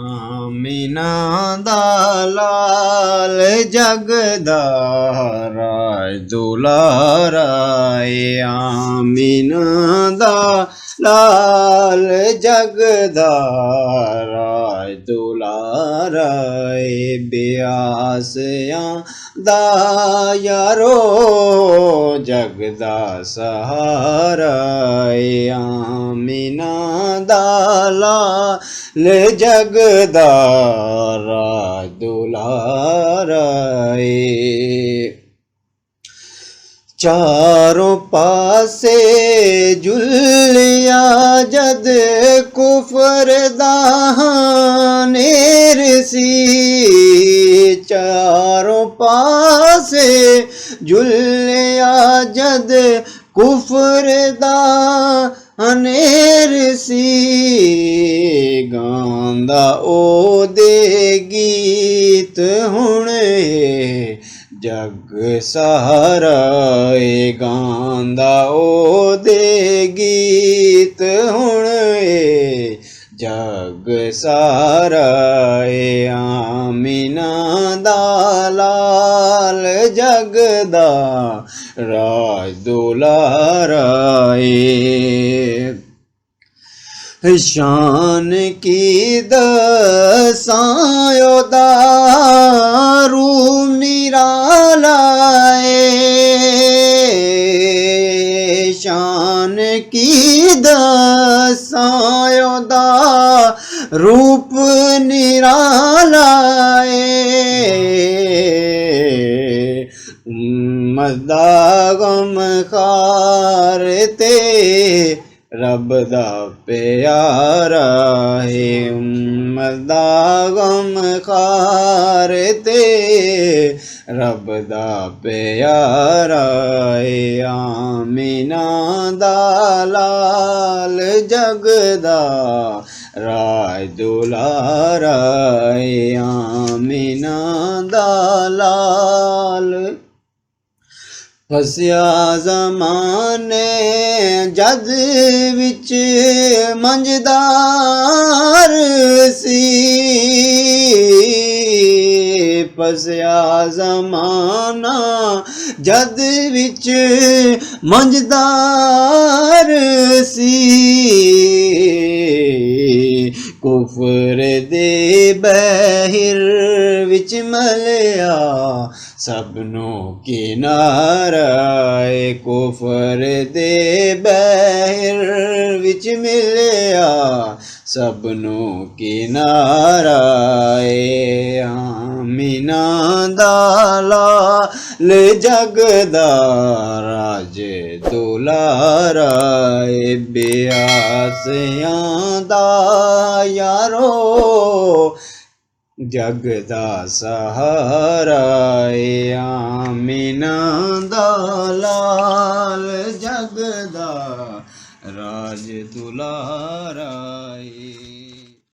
Amina दा लाल जगदा राज दुलारा Amina दा लाल जगदा राज दुलारा ब्यासियां दा यारो जगदा सहारा आमीना दा लाल जगदा राज दुलारा चारों पासे जुलिया जद कुफर दानेर सी चारों पासे जुलिया जद कुफर दानेर सी गांदा ओ दे गीत हुणे जग सारा गांदा ओ दे गीत हुणे जग सारा आमीना दा लाल जगदा राज दुलारा शान की दसायो दारू निराला शान की दसायो रूप निराला मदा गम खारते रब दा प्यारा है मदा गम खारते रब दा प्यारा है आमीना दा लाल जगदा राज दुलारा आमीना दा लाल फसिया ज़माने जद विच मंझदार सी फसिया ज़माना जद विच मंझदार सी कुफर दे बहिर विच मलिया सबनों किनारा कुफर दे बहिर विच मिलिया सबनों किनारा आमीना दा लाल जगदा राज दुलारा ब्यासियां दा यारो जगदा सहारा आमीना दा लाल जगदा राज दुलारा।